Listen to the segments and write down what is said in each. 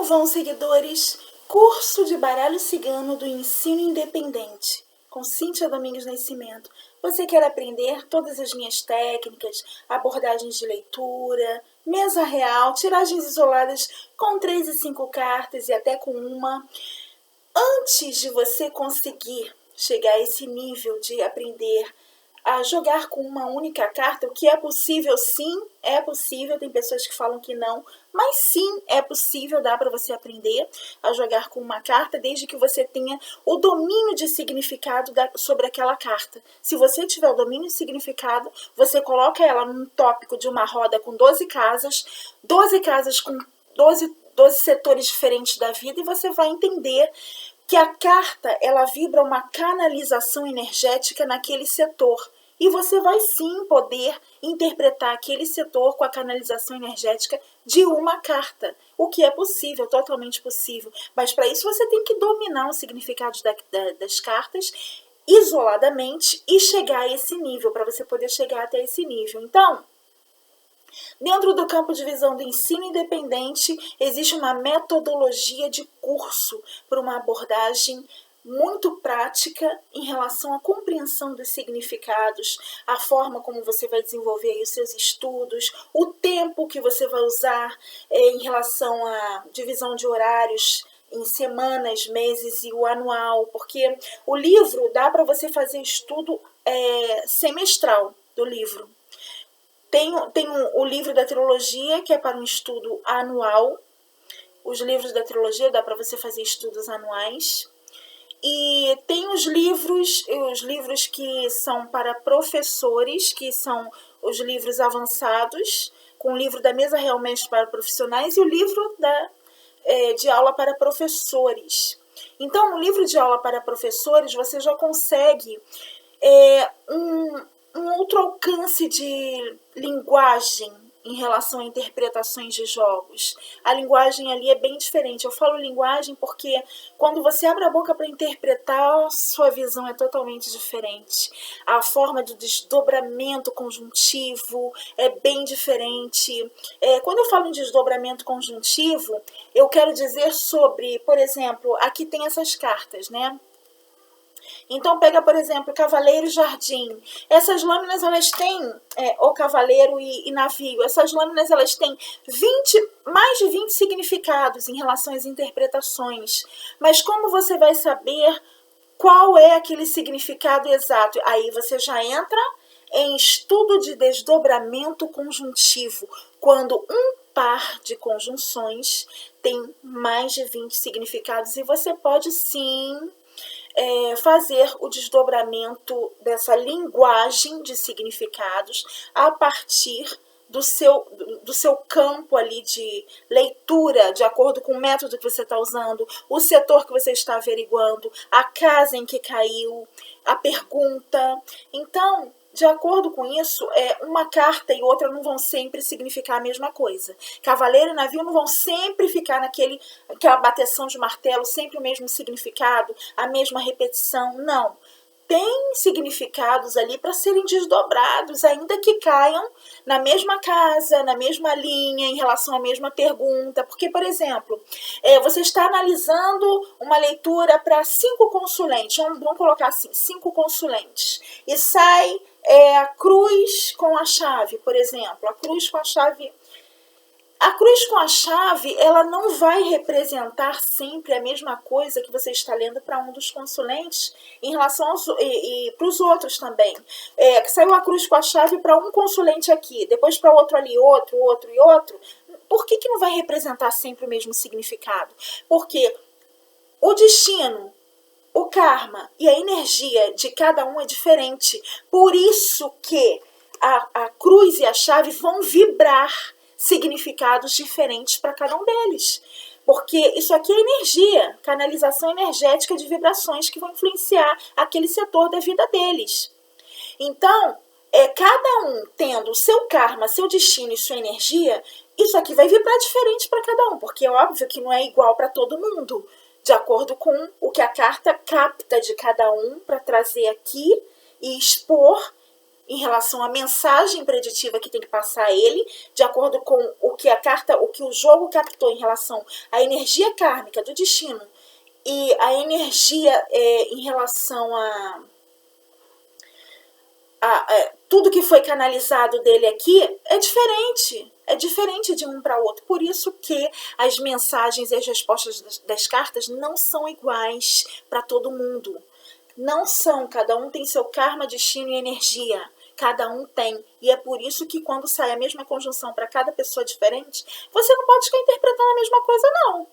vão, seguidores? Curso de Baralho Cigano do Ensino Independente, com Cíntia Domingos Nascimento. Você quer aprender todas as minhas técnicas, abordagens de leitura, mesa real, tiragens isoladas com 3 e 5 cartas e até com uma. Antes de você conseguir chegar a esse nível de aprender a jogar com uma única carta, o que é possível, sim, é possível, tem pessoas que falam que não, mas sim, é possível, dá para você aprender a jogar com uma carta, desde que você tenha o domínio de significado sobre aquela carta. Se você tiver o domínio de significado, você coloca ela num tópico de uma roda com 12 casas com 12 setores diferentes da vida, e você vai entender que a carta, ela vibra uma canalização energética naquele setor. E você vai sim poder interpretar aquele setor com a canalização energética de uma carta. O que é possível, totalmente possível. Mas para isso você tem que dominar os significados das cartas isoladamente e chegar a esse nível, para você poder chegar até esse nível. Então, dentro do campo de visão do ensino independente, existe uma metodologia de curso para uma abordagem muito prática em relação à compreensão dos significados, a forma como você vai desenvolver aí os seus estudos, o tempo que você vai usar em relação à divisão de horários em semanas, meses e o anual, porque o livro dá para você fazer estudo semestral do livro. Tem o livro da trilogia, que é para um estudo anual. Os livros da trilogia dá para você fazer estudos anuais. E tem os livros que são para professores, que são os livros avançados, com o livro da Mesa Real Mestre para profissionais e o livro de aula para professores. Então, no livro de aula para professores, você já consegue um outro alcance de linguagem em relação a interpretações de jogos. A linguagem ali é bem diferente. Eu falo linguagem porque quando você abre a boca para interpretar, sua visão é totalmente diferente. A forma do desdobramento conjuntivo é bem diferente. Quando eu falo em desdobramento conjuntivo, eu quero dizer sobre, por exemplo, aqui tem essas cartas, né? Então, pega, por exemplo, cavaleiro e jardim. Essas lâminas, elas têm, o cavaleiro e navio, essas lâminas, elas têm mais de 20 significados em relação às interpretações. Mas como você vai saber qual é aquele significado exato? Aí você já entra em estudo de desdobramento conjuntivo, quando um par de conjunções tem mais de 20 significados, e você pode sim fazer o desdobramento dessa linguagem de significados a partir do seu campo ali de leitura, de acordo com o método que você está usando, o setor que você está averiguando, a casa em que caiu, a pergunta. Então, de acordo com isso, uma carta e outra não vão sempre significar a mesma coisa. Cavaleiro e navio não vão sempre ficar aquela bateção de martelo, sempre o mesmo significado, a mesma repetição. Não. Tem significados ali para serem desdobrados, ainda que caiam na mesma casa, na mesma linha, em relação à mesma pergunta. Porque, por exemplo, você está analisando uma leitura para 5 consulentes, vamos colocar assim, 5 consulentes, e sai a cruz com a chave, por exemplo. A cruz com a chave, ela não vai representar sempre a mesma coisa que você está lendo para um dos consulentes em relação e para os outros também. Saiu a cruz com a chave para um consulente aqui, depois para outro ali, outro e outro. Por que não vai representar sempre o mesmo significado? Porque o destino, o karma e a energia de cada um é diferente. Por isso que a cruz e a chave vão vibrar significados diferentes para cada um deles. Porque isso aqui é energia, canalização energética de vibrações que vão influenciar aquele setor da vida deles. Então, cada um tendo o seu karma, seu destino e sua energia, isso aqui vai vibrar diferente para cada um, porque é óbvio que não é igual para todo mundo, de acordo com o que a carta capta de cada um para trazer aqui e expor em relação à mensagem preditiva que tem que passar a ele, de acordo com o que o que o jogo captou em relação à energia kármica do destino e a energia em relação a tudo que foi canalizado dele aqui é diferente de um para o outro. Por isso que as mensagens e as respostas das cartas não são iguais para todo mundo. Não são, cada um tem seu karma, destino e energia. Cada um tem. E é por isso que quando sai a mesma conjunção para cada pessoa diferente, você não pode ficar interpretando a mesma coisa, não.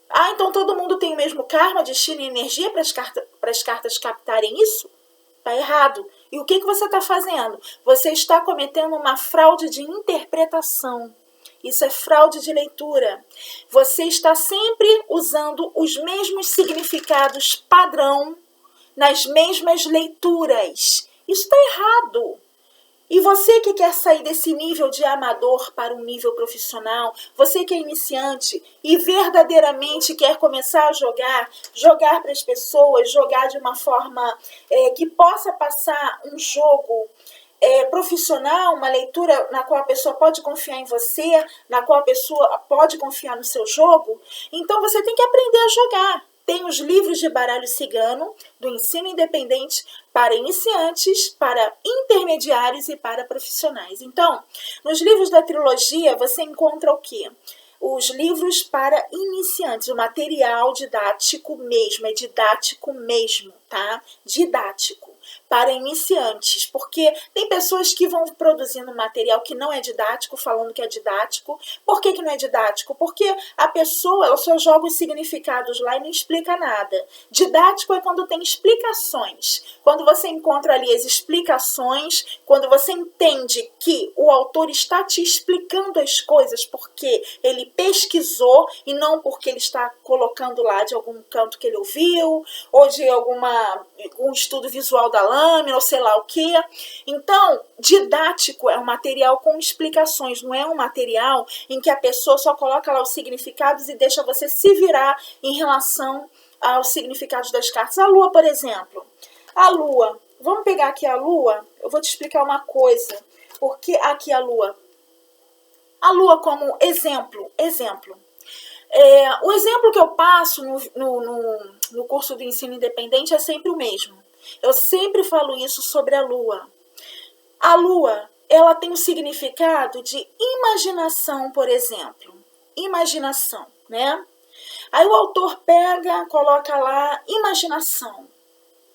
Ah, então todo mundo tem o mesmo karma, destino e energia para as cartas captarem isso? Tá errado. E o que você está fazendo? Você está cometendo uma fraude de interpretação. Isso é fraude de leitura. Você está sempre usando os mesmos significados padrão nas mesmas leituras. Isso está errado. E você que quer sair desse nível de amador para um nível profissional, você que é iniciante e verdadeiramente quer começar a jogar para as pessoas, jogar de uma forma que possa passar um jogo profissional, uma leitura na qual a pessoa pode confiar em você, na qual a pessoa pode confiar no seu jogo, então você tem que aprender a jogar. Tem os livros de baralho cigano, do ensino independente para iniciantes, para intermediários e para profissionais. Então, nos livros da trilogia, você encontra o quê? Os livros para iniciantes, o material didático mesmo, é didático mesmo, tá? Didático. Para iniciantes, porque tem pessoas que vão produzindo material que não é didático, falando que é didático. Por que não é didático? Porque a pessoa, ela só joga os significados lá e não explica nada. Didático é quando tem explicações. Quando você encontra ali as explicações, quando você entende que o autor está te explicando as coisas porque ele pesquisou e não porque ele está colocando lá de algum canto que ele ouviu, ou de um estudo visual da lâmina, ou sei lá o que. Então, didático é um material com explicações, não é um material em que a pessoa só coloca lá os significados e deixa você se virar em relação aos significados das cartas. A lua, por exemplo. A lua. Vamos pegar aqui a lua? Eu vou te explicar uma coisa. Porque aqui a lua. A lua como exemplo. O exemplo que eu passo no curso do ensino independente é sempre o mesmo. Eu sempre falo isso sobre a lua. A lua, ela tem o significado de imaginação, por exemplo. Imaginação, né? Aí o autor pega, coloca lá, imaginação.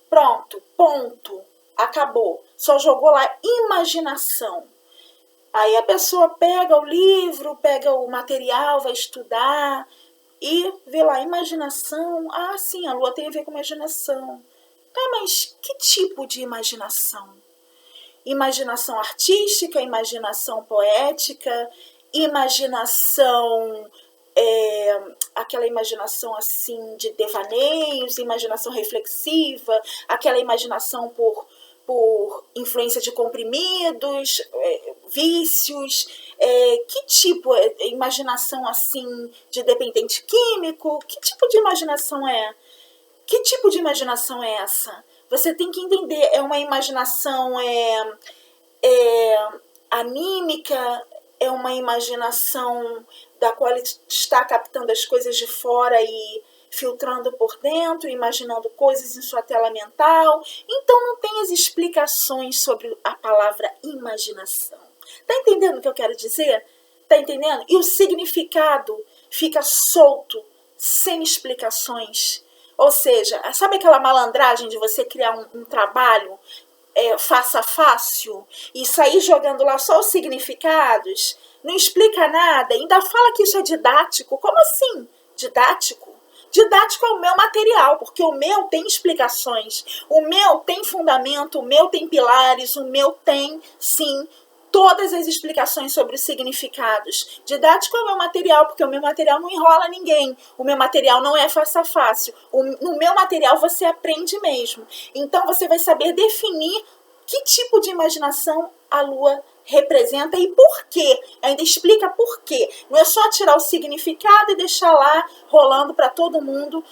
Pronto, ponto, acabou. Só jogou lá imaginação. Aí a pessoa pega o livro, pega o material, vai estudar e vê lá, imaginação. Ah, sim, a lua tem a ver com imaginação. Tá, mas que tipo de imaginação? Imaginação artística, imaginação poética, imaginação, aquela imaginação assim de devaneios, imaginação reflexiva, aquela imaginação por influência de comprimidos, vícios, que tipo de imaginação assim de dependente químico? Que tipo de imaginação é? Que tipo de imaginação é essa? Você tem que entender, é uma imaginação anímica, é uma imaginação da qual ele está captando as coisas de fora e filtrando por dentro, imaginando coisas em sua tela mental. Então não tem as explicações sobre a palavra imaginação. Tá entendendo o que eu quero dizer? Tá entendendo? E o significado fica solto, sem explicações. Ou seja, sabe aquela malandragem de você criar um trabalho faça fácil e sair jogando lá só os significados? Não explica nada, ainda fala que isso é didático. Como assim? Didático? Didático é o meu material, porque o meu tem explicações, o meu tem fundamento, o meu tem pilares, o meu tem, sim, todas as explicações sobre os significados. Didático é o meu material, porque o meu material não enrola ninguém. O meu material não é faça fácil. No meu material você aprende mesmo. Então você vai saber definir que tipo de imaginação a lua representa e por quê. Ainda explica por quê. Não é só tirar o significado e deixar lá rolando para todo mundo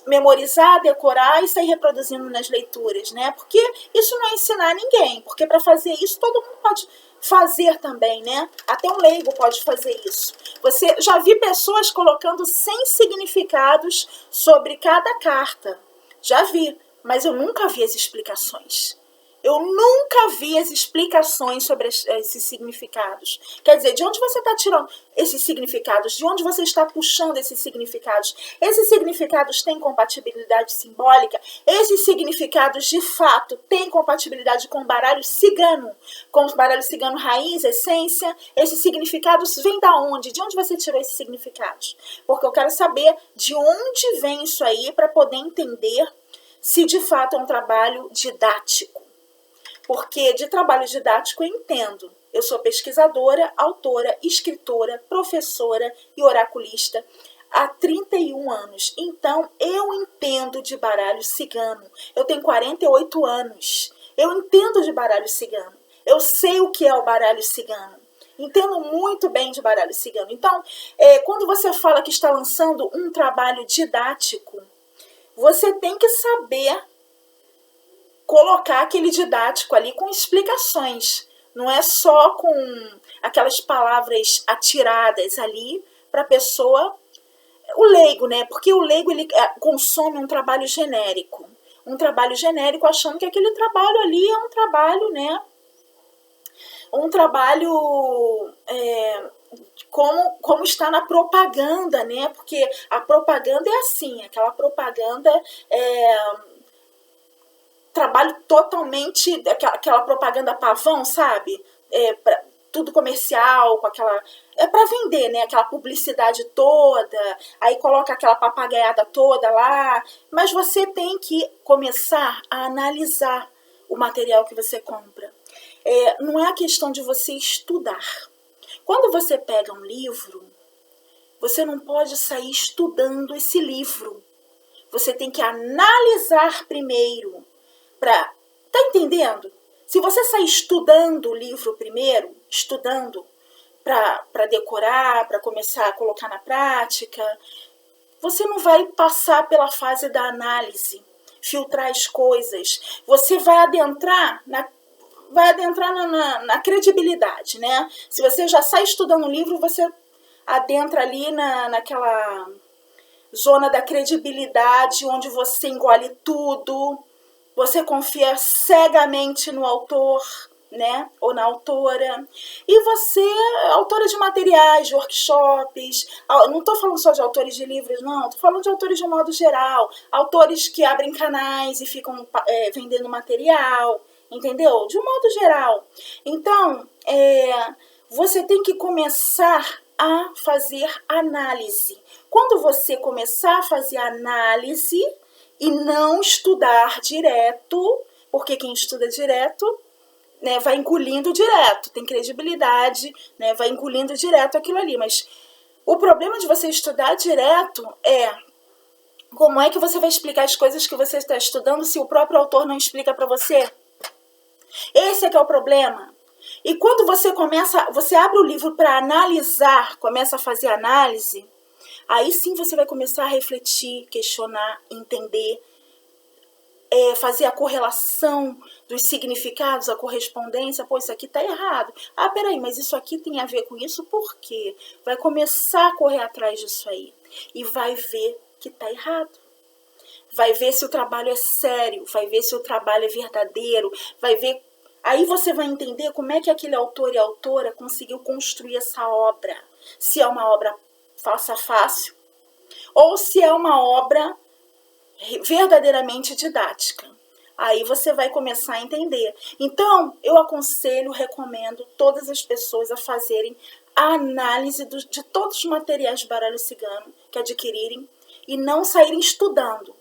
memorizar, decorar e sair reproduzindo nas leituras, né? Porque isso não é ensinar ninguém, porque para fazer isso todo mundo pode fazer também, né? Até um leigo pode fazer isso. Você já vi pessoas colocando 100 significados sobre cada carta. Já vi, mas eu nunca vi as explicações. Eu nunca vi as explicações sobre esses significados. Quer dizer, de onde você está tirando esses significados? De onde você está puxando esses significados? Esses significados têm compatibilidade simbólica? Esses significados, de fato, têm compatibilidade com o baralho cigano? Com o baralho cigano raiz, essência? Esses significados vêm da onde? De onde você tirou esses significados? Porque eu quero saber de onde vem isso aí para poder entender se, de fato, é um trabalho didático. Porque de trabalho didático eu entendo. Eu sou pesquisadora, autora, escritora, professora e oraculista há 31 anos. Então, eu entendo de baralho cigano. Eu tenho 48 anos. Eu entendo de baralho cigano. Eu sei o que é o baralho cigano. Entendo muito bem de baralho cigano. Então, quando você fala que está lançando um trabalho didático, você tem que saber colocar aquele didático ali com explicações. Não é só com aquelas palavras atiradas ali para a pessoa, o leigo, né? Porque o leigo ele consome um trabalho genérico. Um trabalho genérico achando que aquele trabalho ali é um trabalho, né? Um trabalho como está na propaganda, né? Porque a propaganda é assim, aquela propaganda trabalho totalmente, aquela propaganda pavão, sabe? Tudo comercial, com aquela... É para vender, né? Aquela publicidade toda, aí coloca aquela papagaiada toda lá. Mas você tem que começar a analisar o material que você compra. Não é a questão de você estudar. Quando você pega um livro, você não pode sair estudando esse livro. Você tem que analisar primeiro. Tá entendendo? Se você sair estudando o livro primeiro, estudando para decorar, para começar a colocar na prática, você não vai passar pela fase da análise, filtrar as coisas. Você vai adentrar na credibilidade, né? Se você já sai estudando o livro, você adentra ali naquela zona da credibilidade, onde você engole tudo. Você confia cegamente no autor, né? Ou na autora. E você é autora de materiais, de workshops. Não estou falando só de autores de livros, não. Estou falando de autores de um modo geral. Autores que abrem canais e ficam vendendo material. Entendeu? De um modo geral. Então, você tem que começar a fazer análise. Quando você começar a fazer análise e não estudar direto, porque quem estuda direto, né, vai engolindo direto, tem credibilidade, né, vai engolindo direto aquilo ali. Mas o problema de você estudar direto é como é que você vai explicar as coisas que você está estudando se o próprio autor não explica para você? Esse é que é o problema. E quando você abre o livro para analisar, começa a fazer análise, aí sim você vai começar a refletir, questionar, entender, fazer a correlação dos significados, a correspondência. Pô, isso aqui está errado. Ah, peraí, mas isso aqui tem a ver com isso por quê? Vai começar a correr atrás disso aí. E vai ver que está errado. Vai ver se o trabalho é sério, vai ver se o trabalho é verdadeiro, vai ver... Aí você vai entender como é que aquele autor e autora conseguiu construir essa obra. Se é uma obra faça fácil, ou se é uma obra verdadeiramente didática. Aí você vai começar a entender. Então, eu aconselho, recomendo todas as pessoas a fazerem a análise de todos os materiais de baralho cigano que adquirirem e não saírem estudando.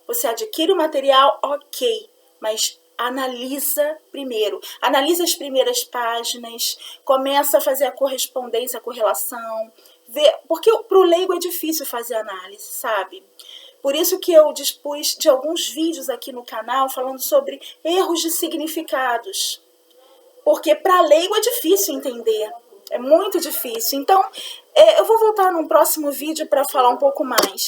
Você adquire o material, ok, mas analisa primeiro. Analisa as primeiras páginas, começa a fazer a correspondência, a correlação. Porque para o leigo é difícil fazer análise, sabe? Por isso que eu dispus de alguns vídeos aqui no canal falando sobre erros de significados. Porque para leigo é difícil entender. É muito difícil. Então, eu vou voltar num próximo vídeo para falar um pouco mais.